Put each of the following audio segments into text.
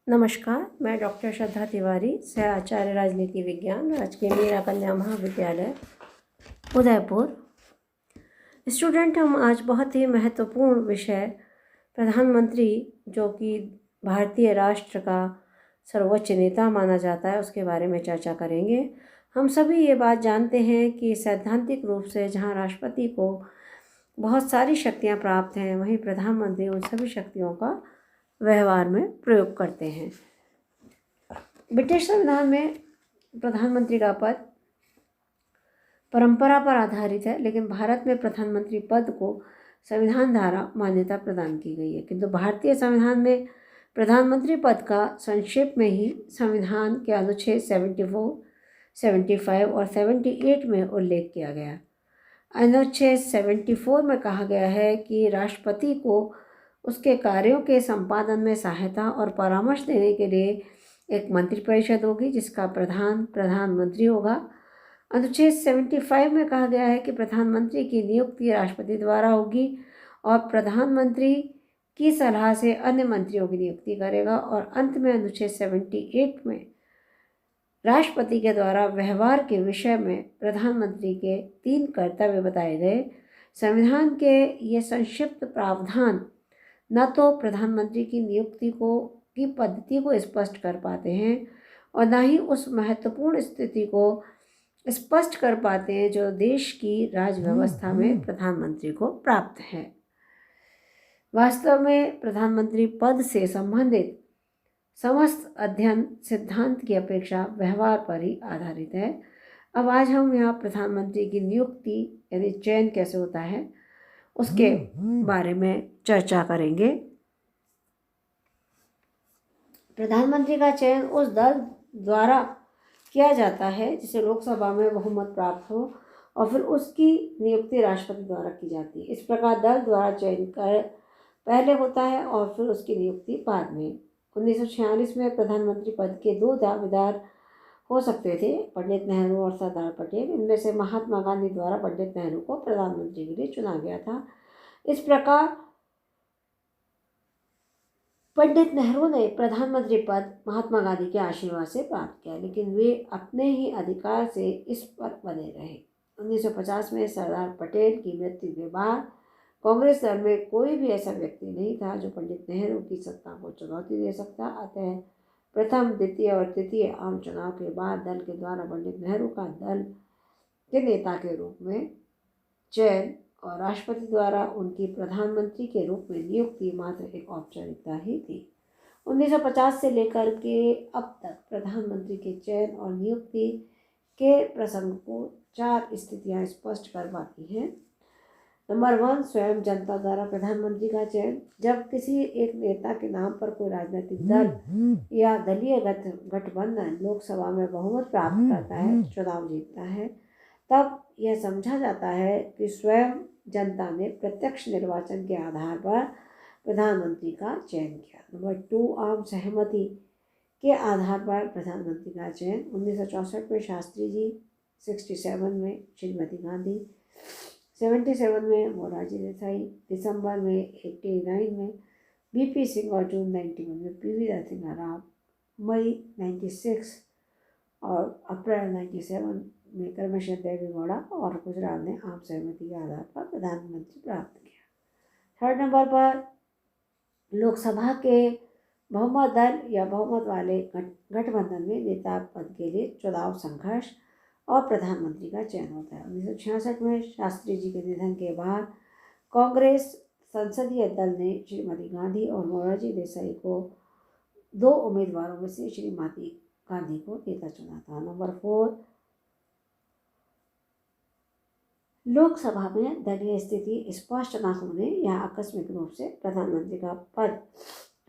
नमस्कार, मैं डॉक्टर श्रद्धा तिवारी, सह आचार्य राजनीति विज्ञान, राजकीय मीरा कन्या महाविद्यालय उदयपुर। स्टूडेंट, हम आज बहुत ही महत्वपूर्ण विषय प्रधानमंत्री, जो कि भारतीय राष्ट्र का सर्वोच्च नेता माना जाता है, उसके बारे में चर्चा करेंगे। हम सभी ये बात जानते हैं कि सैद्धांतिक रूप से जहाँ राष्ट्रपति को बहुत सारी शक्तियाँ प्राप्त हैं, वहीं प्रधानमंत्री उन सभी शक्तियों का व्यवहार में प्रयोग करते हैं। ब्रिटिश संविधान में प्रधानमंत्री का पद परंपरा पर आधारित है, लेकिन भारत में प्रधानमंत्री पद को संविधान द्वारा मान्यता प्रदान की गई है। किंतु भारतीय संविधान में प्रधानमंत्री पद का संक्षेप में ही संविधान के अनुच्छेद 74, 75 और 78 में उल्लेख किया गया। अनुच्छेद 74 में कहा गया है कि राष्ट्रपति को उसके कार्यों के संपादन में सहायता और परामर्श देने के लिए एक मंत्रिपरिषद होगी, जिसका प्रधानमंत्री होगा। अनुच्छेद 75 में कहा गया है कि प्रधानमंत्री की नियुक्ति राष्ट्रपति द्वारा होगी और प्रधानमंत्री की सलाह से अन्य मंत्रियों की नियुक्ति करेगा। और अंत में अनुच्छेद 78 में राष्ट्रपति के द्वारा व्यवहार के विषय में प्रधानमंत्री के 3 कर्तव्य बताए गए। संविधान के ये संक्षिप्त प्रावधान न तो प्रधानमंत्री की नियुक्ति की पद्धति को स्पष्ट कर पाते हैं और न ही उस महत्वपूर्ण स्थिति को स्पष्ट कर पाते हैं जो देश की राजव्यवस्था में प्रधानमंत्री को प्राप्त है। वास्तव में प्रधानमंत्री पद से संबंधित समस्त अध्ययन सिद्धांत की अपेक्षा व्यवहार पर ही आधारित है। अब आज हम यहाँ प्रधानमंत्री की नियुक्ति यानी चयन कैसे होता है उसके बारे में चर्चा करेंगे। प्रधानमंत्री का चयन उस दल द्वारा किया जाता है जिसे लोकसभा में बहुमत प्राप्त हो और फिर उसकी नियुक्ति राष्ट्रपति द्वारा की जाती है। इस प्रकार दल द्वारा चयन पहले होता है और फिर उसकी नियुक्ति बाद में। 1946 में प्रधानमंत्री पद के 2 दावेदार हो सकते थे, पंडित नेहरू और सरदार पटेल। इनमें से महात्मा गांधी द्वारा पंडित नेहरू को प्रधानमंत्री के लिए चुना गया था। इस प्रकार पंडित नेहरू ने प्रधानमंत्री पद महात्मा गांधी के आशीर्वाद से प्राप्त किया, लेकिन वे अपने ही अधिकार से इस पर बने रहे। 1950 में सरदार पटेल की मृत्यु के बाद कांग्रेस दल में कोई भी ऐसा व्यक्ति नहीं था जो पंडित नेहरू की सत्ता को चुनौती दे सकता। अतः प्रथम, द्वितीय और तृतीय आम चुनाव के बाद दल के द्वारा पंडित नेहरू का दल के नेता के रूप में चयन और राष्ट्रपति द्वारा उनकी प्रधानमंत्री के रूप में नियुक्ति मात्र एक औपचारिकता ही थी। 1950 से लेकर के अब तक प्रधानमंत्री के चयन और नियुक्ति के प्रसंग को 4 स्थितियां स्पष्ट कर पाती हैं। नंबर 1, स्वयं जनता द्वारा प्रधानमंत्री का चयन। जब किसी एक नेता के नाम पर कोई राजनीतिक दल या दलीय गठबंधन लोकसभा में बहुमत प्राप्त करता है, चुनाव जीतता है, तब यह समझा जाता है कि स्वयं जनता ने प्रत्यक्ष निर्वाचन के आधार पर प्रधानमंत्री का चयन किया। नंबर 2, आम सहमति के आधार पर प्रधानमंत्री का चयन। 1964 में शास्त्री जी, 67 में श्रीमती गांधी, 77 में मोरारजी देसाई, दिसंबर में 89 में बीपी सिंह और जून 91 में पीवी नरसिम्हा राव, मई 96 और अप्रैल 97 में क्रमशः देवी गौड़ा और गुजराल ने आम सहमति के आधार पर प्रधानमंत्री प्राप्त किया। 3rd नंबर पर लोकसभा के बहुमत दल या बहुमत वाले गठबंधन में नेता पद के लिए चुनाव संघर्ष और प्रधानमंत्री का चयन होता है। 1966 में शास्त्री जी के निधन के बाद कांग्रेस संसदीय दल ने श्रीमती गांधी और मोरारजी देसाई को 2 उम्मीदवारों में से श्रीमती गांधी को नेता चुना था। नंबर 4, लोकसभा में दलीय स्थिति स्पष्ट न होने या आकस्मिक रूप से प्रधानमंत्री का पद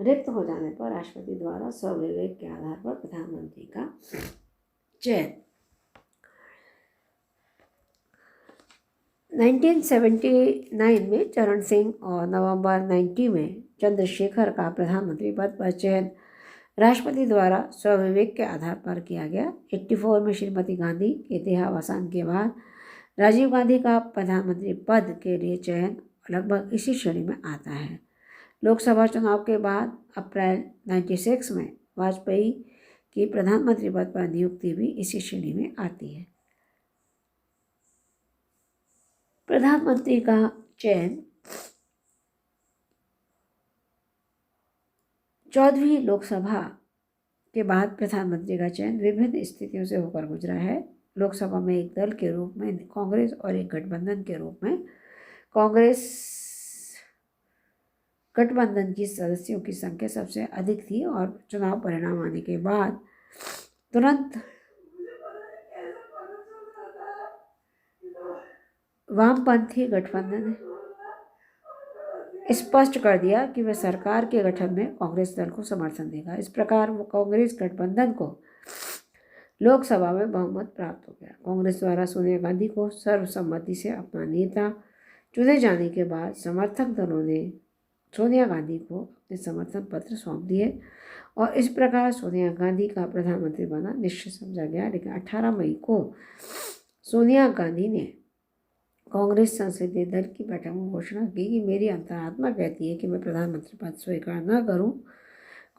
रिक्त हो जाने पर राष्ट्रपति द्वारा स्वविवेक के आधार पर प्रधानमंत्री का चयन। 1979 में चरण सिंह और नवंबर 90 में चंद्रशेखर का प्रधानमंत्री पद पर चयन राष्ट्रपति द्वारा स्वविवेक के आधार पर किया गया। 84 में श्रीमती गांधी के देहावसान के बाद राजीव गांधी का प्रधानमंत्री पद के लिए चयन लगभग इसी श्रेणी में आता है। लोकसभा चुनाव के बाद अप्रैल 96 में वाजपेयी की प्रधानमंत्री पद पर नियुक्ति भी इसी श्रेणी में आती है। प्रधानमंत्री का चयन 14वीं लोकसभा के बाद प्रधानमंत्री का चयन विभिन्न स्थितियों से होकर गुजरा है। लोकसभा में एक दल के रूप में कांग्रेस और एक गठबंधन के रूप में कांग्रेस गठबंधन की सदस्यों की संख्या सबसे अधिक थी और चुनाव परिणाम आने के बाद तुरंत वामपंथी गठबंधन ने स्पष्ट कर दिया कि वह सरकार के गठन में कांग्रेस दल को समर्थन देगा। इस प्रकार वो कांग्रेस गठबंधन को लोकसभा में बहुमत प्राप्त हो गया। कांग्रेस द्वारा सोनिया गांधी को सर्वसम्मति से अपना नेता चुने जाने के बाद समर्थक दलों ने सोनिया गांधी को अपने समर्थन पत्र सौंप दिए और इस प्रकार सोनिया गांधी का प्रधानमंत्री बनना निश्चित समझा गया। लेकिन 18 मई को सोनिया गांधी ने कांग्रेस संसदीय दल की बैठक में घोषणा की कि मेरी अंतरात्मा कहती है कि मैं प्रधानमंत्री पद स्वीकार न करूं।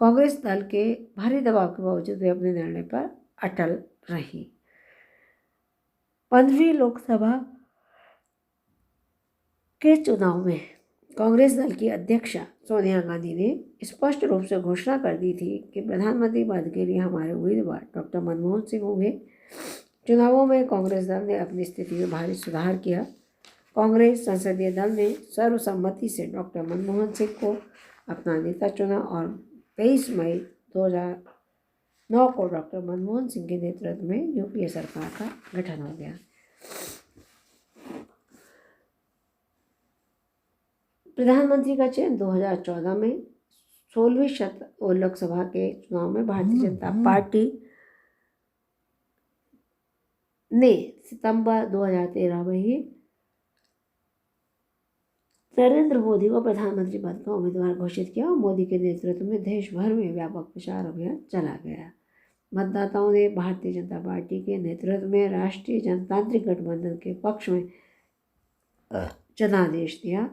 कांग्रेस दल के भारी दबाव के बावजूद वे अपने निर्णय पर अटल रही। 15वीं लोकसभा के चुनाव में कांग्रेस दल की अध्यक्षा सोनिया गांधी ने स्पष्ट रूप से घोषणा कर दी थी कि प्रधानमंत्री पद के लिए हमारे उम्मीदवार डॉक्टर मनमोहन सिंह होंगे। चुनावों में कांग्रेस दल ने अपनी स्थिति में भारी सुधार किया। कांग्रेस संसदीय दल ने सर्वसम्मति से डॉक्टर मनमोहन सिंह को अपना नेता चुना और 23 मई 2009 को डॉक्टर मनमोहन सिंह के नेतृत्व में यूपीए सरकार का गठन हो गया। प्रधानमंत्री का चयन 2014 में 16वीं लोकसभा के चुनाव में भारतीय जनता पार्टी ने सितंबर 2013 में ही नरेंद्र मोदी को प्रधानमंत्री पद का उम्मीदवार घोषित किया और मोदी के नेतृत्व में देश भर में व्यापक प्रचार अभियान चला गया। मतदाताओं ने भारतीय जनता पार्टी के नेतृत्व में राष्ट्रीय जनतांत्रिक गठबंधन के पक्ष में जनादेश दिया।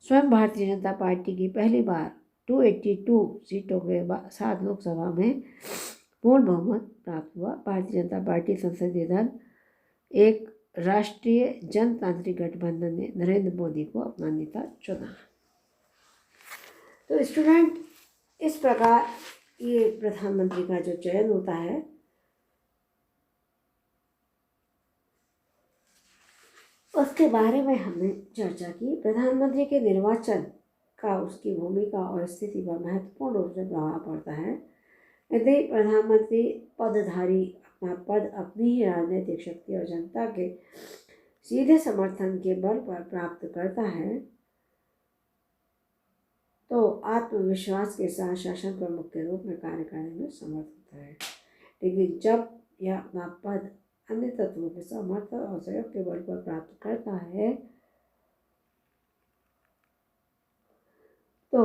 स्वयं भारतीय जनता पार्टी की पहली बार 282 सीटों के साथ लोकसभा में पूर्ण बहुमत प्राप्त हुआ। भारतीय जनता पार्टी संसदीय दल एक राष्ट्रीय जनतांत्रिक गठबंधन ने नरेंद्र मोदी को अपना नेता चुना। तो स्टूडेंट, इस प्रकार ये प्रधानमंत्री का जो चयन होता है उसके बारे में हमने चर्चा की। प्रधानमंत्री के निर्वाचन का उसकी भूमिका और स्थिति पर महत्वपूर्ण रूप से प्रभाव पड़ता है। यदि प्रधानमंत्री पदधारी अपना पद अपनी ही राजनीतिक शक्ति और जनता के सीधे समर्थन के बल पर प्राप्त करता है तो आत्मविश्वास के साथ शासन प्रमुख के रूप में कार्य करने में समर्थ होता है। लेकिन जब यह अपना पद अन्य तत्वों के समर्थन और सहयोग के बल पर प्राप्त करता है तो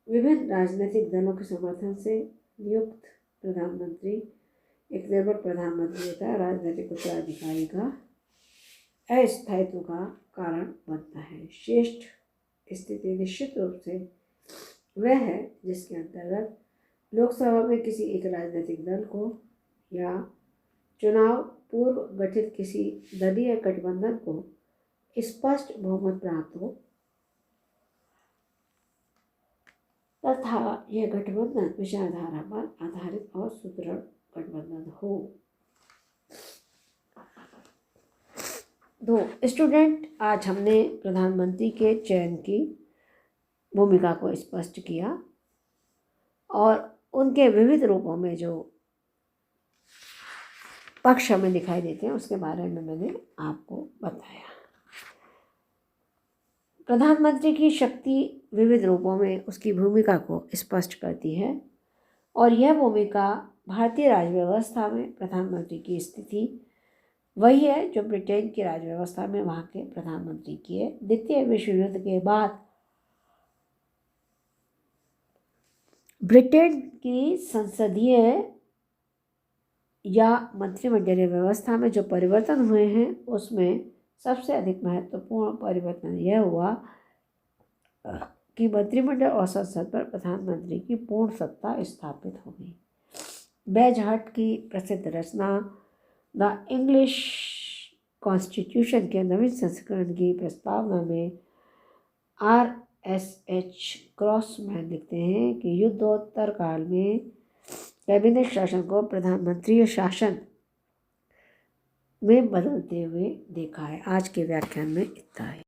विभिन्न राजनीतिक दलों के समर्थन से नियुक्त प्रधानमंत्री एक निर्भर प्रधानमंत्री होता है, राजनीतिक उत्तराधिकारी का अस्थायित्व का कारण बनता है। श्रेष्ठ स्थिति निश्चित रूप से वह है जिसके अंतर्गत लोकसभा में किसी एक राजनीतिक दल को या चुनाव पूर्व गठित किसी दलीय गठबंधन को स्पष्ट बहुमत प्राप्त हो तथा यह गठबंधन विचारधारा पर आधारित और सुदृढ़ गठबंधन हो। तो स्टूडेंट, आज हमने प्रधानमंत्री के चयन की भूमिका को स्पष्ट किया और उनके विविध रूपों में जो पक्ष हमें दिखाई देते हैं उसके बारे में मैंने आपको बताया। प्रधानमंत्री की शक्ति विविध रूपों में उसकी भूमिका को स्पष्ट करती है और यह भूमिका भारतीय राज्य व्यवस्था में प्रधानमंत्री की स्थिति वही है जो ब्रिटेन की राज्य व्यवस्था में वहाँ के प्रधानमंत्री की है। द्वितीय विश्व युद्ध के बाद ब्रिटेन की संसदीय या मंत्रिमंडलीय व्यवस्था में जो परिवर्तन हुए हैं उसमें सबसे अधिक महत्वपूर्ण परिवर्तन यह हुआ कि मंत्रिमंडल और संसद पर प्रधानमंत्री की पूर्ण सत्ता स्थापित होगी। बैजहट की प्रसिद्ध रचना द इंग्लिश कॉन्स्टिट्यूशन के नवीन संस्करण की प्रस्तावना में RSH क्रॉसमैन लिखते हैं कि युद्धोत्तर काल में कैबिनेट शासन को प्रधानमंत्री शासन में बदलते हुए देखा है। आज के व्याख्यान में इतना है।